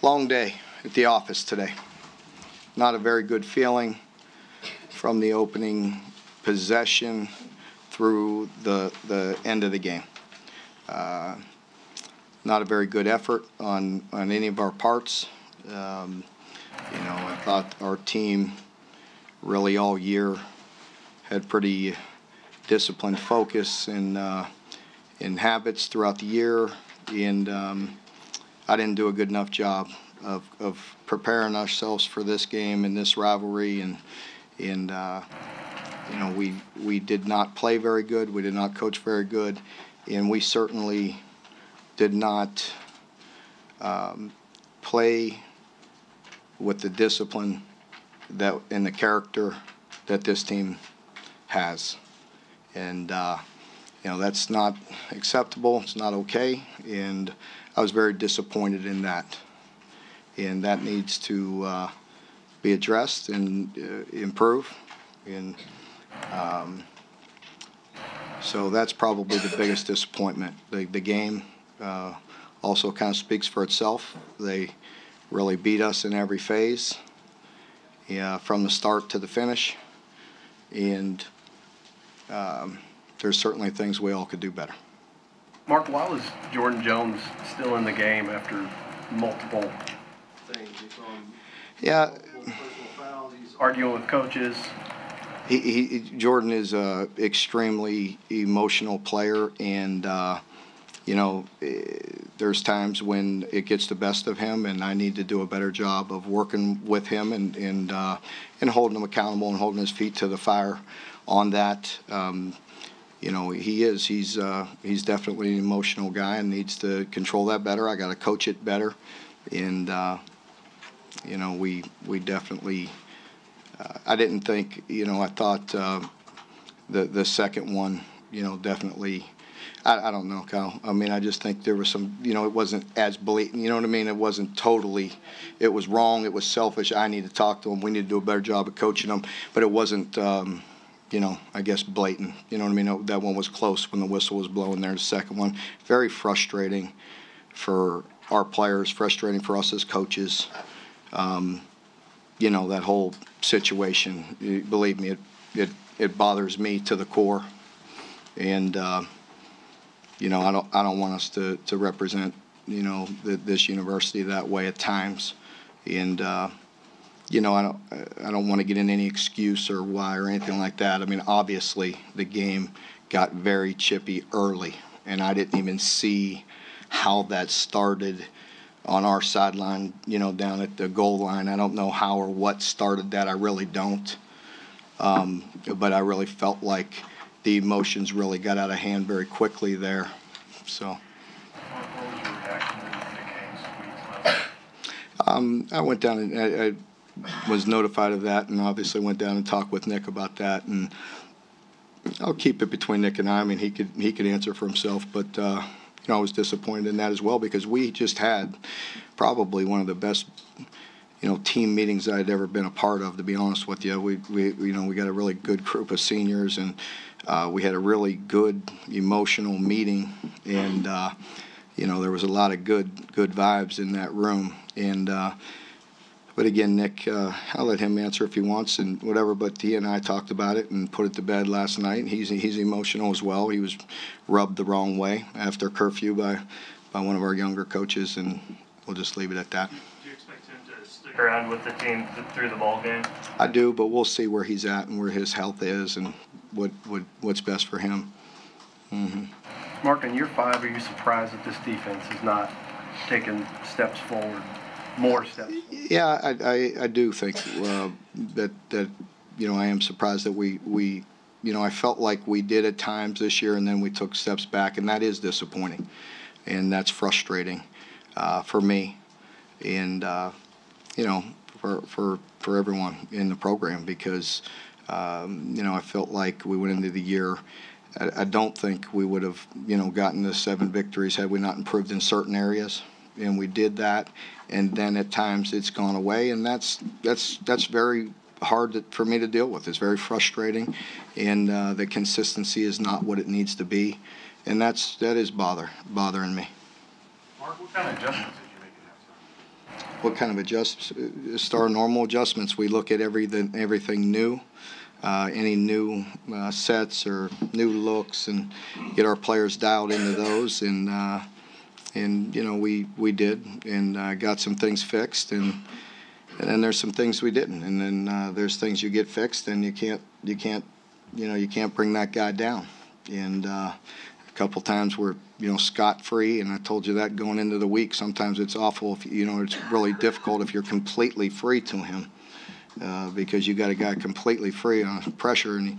Long day at the office today. Not a very good feeling from the opening possession through the end of the game. Not a very good effort on any of our parts. I thought our team really all year had pretty disciplined focus and habits throughout the year, and I didn't do a good enough job of preparing ourselves for this game and this rivalry, and we did not play very good. We did not coach very good, and we certainly did not play with the discipline that and the character that this team has, and that's not acceptable. It's not okay, and I was very disappointed in that, and that needs to be addressed and improve, and so that's probably the biggest disappointment. The game also kind of speaks for itself. They really beat us in every phase, from the start to the finish, and there's certainly things we all could do better. Mark, why was Jordan Jones still in the game after multiple things? Multiple fouls, he's arguing with coaches. Jordan is an extremely emotional player, and there's times when it gets the best of him, and I need to do a better job of working with him and holding him accountable and holding his feet to the fire on that. He's definitely an emotional guy and needs to control that better. I got to coach it better, and we definitely. I didn't think, I thought the second one, definitely. I don't know, Kyle. I mean, I just think there was some, it wasn't as blatant, you know what I mean? It wasn't totally, it was wrong, it was selfish. I need to talk to him. We need to do a better job of coaching him. But it wasn't, I guess blatant. You know what I mean? That one was close when the whistle was blowing there. The second one, very frustrating for our players, frustrating for us as coaches. That whole situation, believe me, it bothers me to the core. And, I don't want us to represent, this university that way at times. And, I don't want to get in any excuse or why or anything like that. I mean, obviously the game got very chippy early, and I didn't even see how that started on our sideline, down at the goal line. I don't know how or what started that. I really don't. But I really felt like the emotions really got out of hand very quickly there. So. What was your reaction to Nick Haynes' I went down and I was notified of that, and obviously went down and talked with Nick about that. And I'll keep it between Nick and I. I mean, he could answer for himself, but I was disappointed in that as well, because we just had probably one of the best, team meetings I'd ever been a part of, to be honest with you. We got a really good group of seniors, and we had a really good emotional meeting, and there was a lot of good vibes in that room. And but again, Nick, I'll let him answer if he wants and whatever. But he and I talked about it and put it to bed last night. And he's emotional as well. He was rubbed the wrong way after curfew by one of our younger coaches, and we'll just leave it at that. Do you expect him to stick around with the team through the ball game? I do, but we'll see where he's at and where his health is and what's best for him. Mm-hmm. Mark, in year 5, are you surprised that this defense has not taken steps forward? More steps. Yeah, I do think that I am surprised that we I felt like we did at times this year, and then we took steps back, and that is disappointing, and that's frustrating for me, and for everyone in the program, because I felt like we went into the year. I don't think we would have gotten the 7 victories had we not improved in certain areas. And we did that, and then at times it's gone away, and that's very hard for me to deal with. It's very frustrating, and the consistency is not what it needs to be, and that is bothering me. Mark, what kind of adjustments did you make at halftime? What kind of just our normal adjustments. We look at everything new, any new sets or new looks, and get our players dialed into those. And we did, and got some things fixed, and then there's some things we didn't, and then there's things you get fixed, and you can't bring that guy down. And a couple times we're scot-free, and I told you that going into the week. Sometimes it's awful if it's really difficult if you're completely free to him, because you got a guy completely free on pressure and he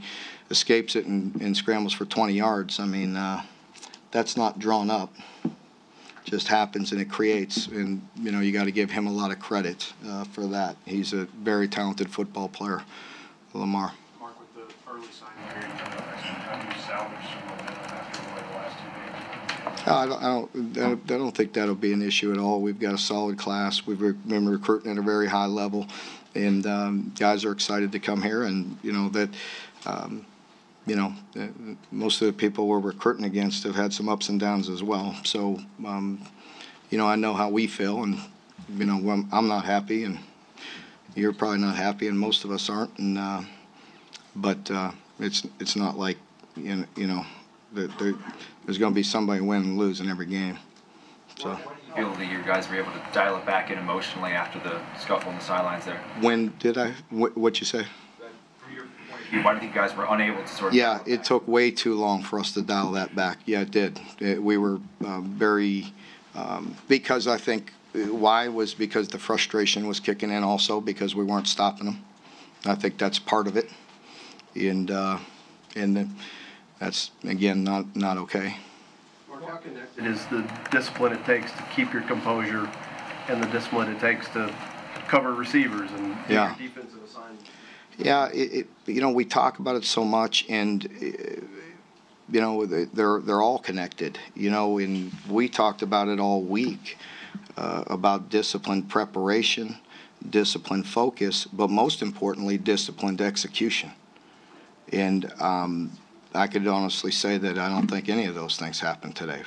escapes it and scrambles for 20 yards. I mean, that's not drawn up. Just happens, and it creates, and you got to give him a lot of credit for that. He's a very talented football player, Lamar. Mark, with the early signing period, how do you salvage some momentum after the last 2 games? I don't think that'll be an issue at all. We've got a solid class. We've been recruiting at a very high level, and guys are excited to come here. And most of the people we're recruiting against have had some ups and downs as well. So I know how we feel, and I'm not happy, and you're probably not happy, and most of us aren't. And but it's not like there's going to be somebody win and lose in every game. So. What do you feel that you guys were able to dial it back in emotionally after the scuffle on the sidelines there? When did I? What'd you say? From your point of view, why do you think you guys were unable to sort of? Yeah, it took way too long for us to dial that back. Yeah, it did. We were very because I think why was because the frustration was kicking in also because we weren't stopping them. I think that's part of it, and then that's again not okay. Mark, how connected is the discipline it takes to keep your composure and the discipline it takes to cover receivers and your defensive assignments? Yeah, we talk about it so much, and they're all connected. And we talked about it all week about disciplined preparation, disciplined focus, but most importantly, disciplined execution. And I could honestly say that I don't think any of those things happened today,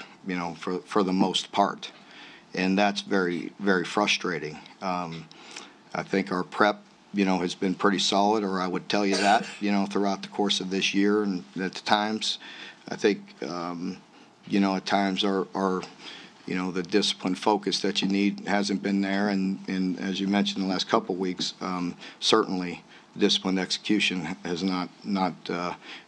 for the most part. And that's very, very frustrating. I think our prep, has been pretty solid, or I would tell you that, throughout the course of this year. And at times, I think, at times our the disciplined focus that you need hasn't been there. And as you mentioned the last couple of weeks, certainly disciplined execution has not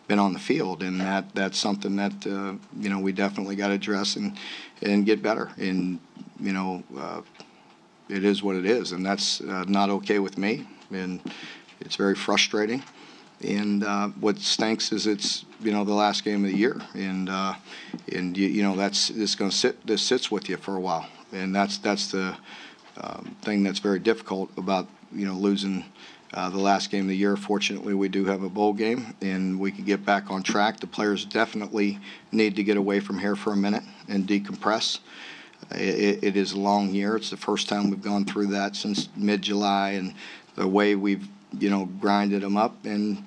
been on the field, and that's something that we definitely got to address and get better. And it is what it is, and that's not okay with me, and it's very frustrating. And what stinks is it's the last game of the year, and that's it's going to sit. This sits with you for a while, and that's the thing that's very difficult about losing the last game of the year. Fortunately, we do have a bowl game, and we can get back on track. The players definitely need to get away from here for a minute and decompress. It is a long year. It's the first time we've gone through that since mid-July, and the way we've grinded them up, and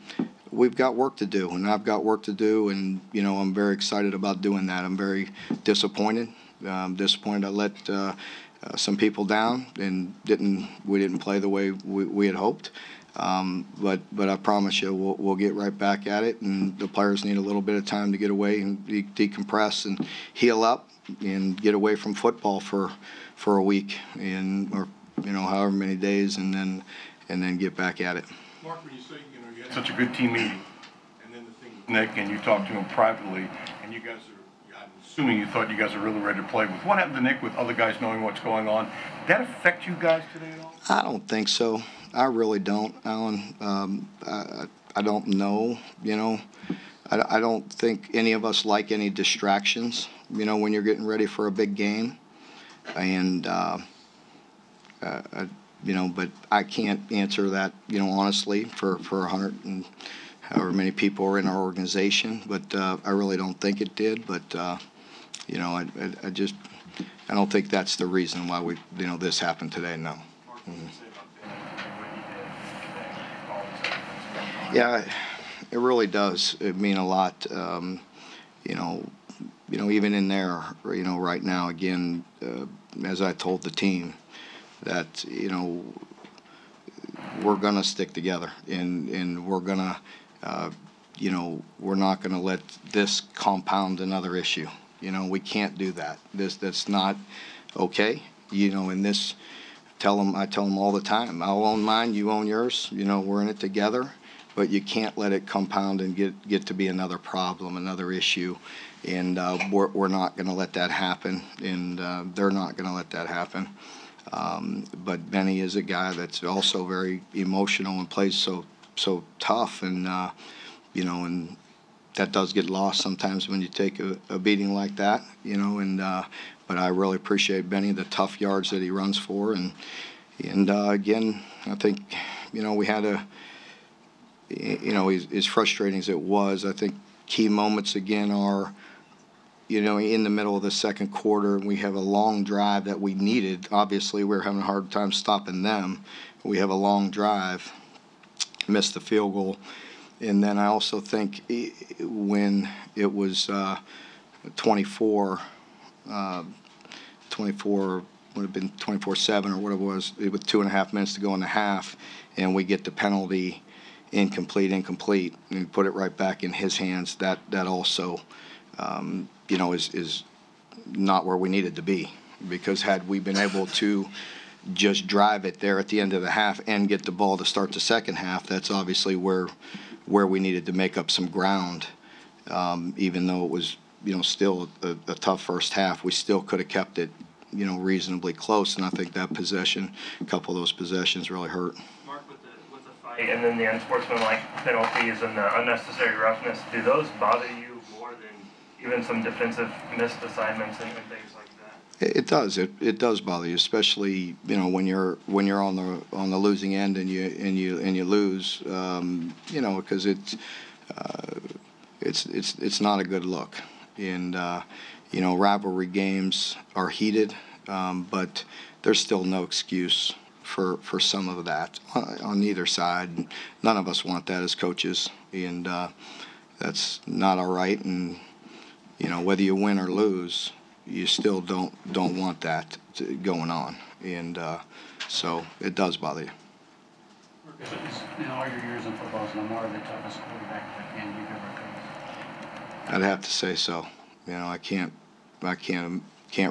we've got work to do, and I've got work to do, and I'm very excited about doing that. I'm very disappointed. I let some people down, and we didn't play the way we had hoped. But I promise you, we'll get right back at it, and the players need a little bit of time to get away and decompress and heal up and get away from football for a week or however many days, and then get back at it. Mark, when you say you had such a good team meeting, and then the thing with Nick, and you talked to him privately, and you guys I'm assuming you thought you guys were really ready to play. With what happened to Nick, with other guys knowing what's going on, did that affect you guys today at all? I don't think so. I really don't, Alan. I don't know. I don't think any of us like any distractions. When you're getting ready for a big game, and but I can't answer that, honestly, for 100 and however many people are in our organization. But I really don't think it did. But I don't think that's the reason why this happened today. No. Yeah, it really does. It mean a lot. Even in there, right now, again, as I told the team, that, we're going to stick together, and we're going to, we're not going to let this compound another issue. We can't do that. That's not okay. In this, I tell them all the time, I'll own mine, you own yours. We're in it together, but you can't let it compound and get to be another problem, another issue. And we're not going to let that happen, and they're not going to let that happen. But Benny is a guy that's also very emotional and plays so tough, and and that does get lost sometimes when you take a beating like that, but I really appreciate Benny, the tough yards that he runs for, and again, I think, we had as frustrating as it was, I think key moments again are, in the middle of the second quarter, we have a long drive that we needed. Obviously, we're having a hard time stopping them. We have a long drive, missed the field goal. And then I also think when it was 24, would have been 24-7 or whatever it was, with 2.5 minutes to go in the half, and we get the penalty incomplete, and put it right back in his hands. That also, is not where we needed to be, because had we been able to just drive it there at the end of the half and get the ball to start the second half, that's obviously where we needed to make up some ground. Even though it was, still a tough first half, we still could have kept it, reasonably close. And I think that a couple of those possessions really hurt. Mark, with the fight and then the unsportsmanlike penalties and the unnecessary roughness, do those bother you more than even some defensive missed assignments and things like that? It does. It does bother you, especially when you're on the losing end and you lose. Because it's not a good look. And rivalry games are heated, but there's still no excuse for some of that on either side. None of us want that as coaches, and that's not all right. And whether you win or lose, you still don't want that going on, and so it does bother you. In all your years in football, is Lamar the toughest quarterback that you've ever coached? I'd have to say so. I can't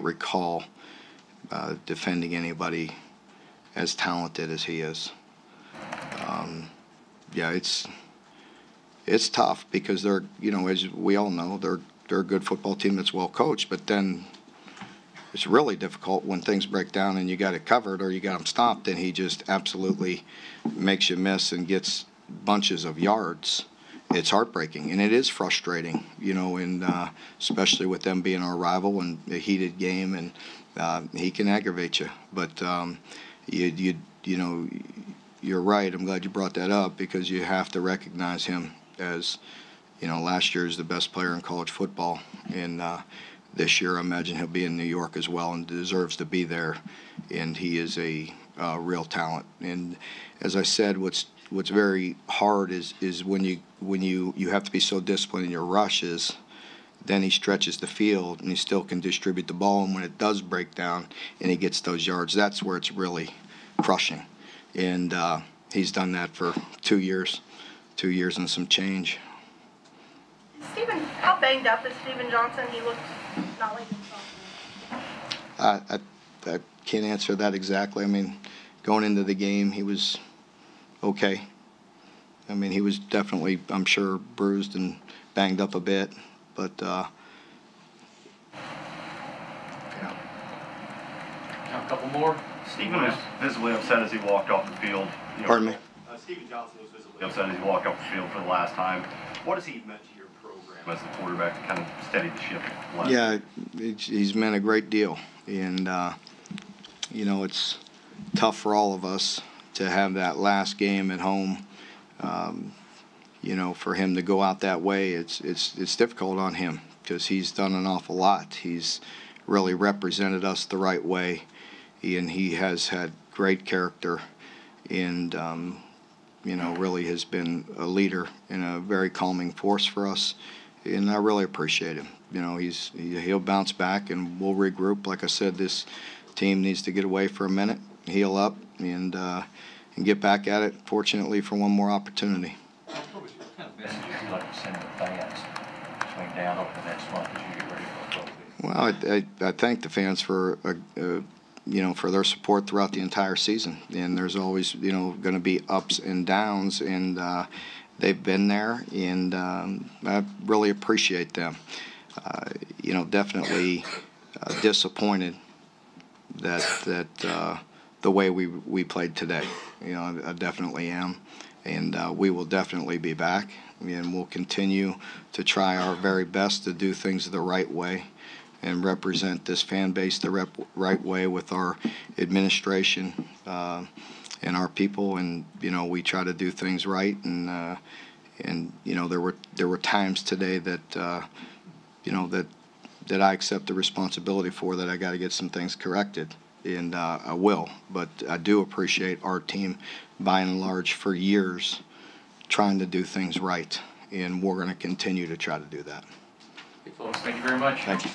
recall defending anybody as talented as he is. It's tough because they're, as we all know, they're a good football team that's well coached, but then it's really difficult when things break down and you got it covered or you got him stopped, and he just absolutely makes you miss and gets bunches of yards. It's heartbreaking, and it is frustrating, and especially with them being our rival and a heated game, and he can aggravate you. But you're right. I'm glad you brought that up, because you have to recognize him as, last year is the best player in college football, and this year I imagine he'll be in New York as well and deserves to be there, and he is a real talent. And as I said, what's very hard is when you have to be so disciplined in your rushes, then he stretches the field and he still can distribute the ball, and when it does break down and he gets those yards, that's where it's really crushing. And he's done that for 2 years and some change. Stephen, how banged up is Stephen Johnson? He looked not like himself. I can't answer that exactly. I mean, going into the game, he was okay. I mean, he was definitely, I'm sure, bruised and banged up a bit, but A couple more. Stephen was visibly upset as he walked off the field. Pardon me? Stephen Johnson was visibly upset as he walked off the field for the last time. What has he meant to your program as the quarterback to kind of steady the ship? Yeah, he's meant a great deal, and it's tough for all of us to have that last game at home. For him to go out that way, it's difficult on him, because he's done an awful lot. He's really represented us the right way, and he has had great character, and really has been a leader and a very calming force for us, and I really appreciate him. He'll bounce back and we'll regroup. Like I said, this team needs to get away for a minute heal up, and get back at it, fortunately, for one more opportunity. What kind of message would you like to send to the fans between now over the next month as you get ready for a Kroger Field? Well, I thank the fans for for their support throughout the entire season, and there's always going to be ups and downs, and they've been there, and I really appreciate them. Definitely disappointed that the way we played today. I definitely am, and we will definitely be back, and we'll continue to try our very best to do things the right way and represent this fan base the right way with our administration and our people, and we try to do things right, and there were times today that that I accept the responsibility for, that I got to get some things corrected, and I will. But I do appreciate our team, by and large, for years trying to do things right, and we're going to continue to try to do that. Hey, folks, thank you very much. Thank you.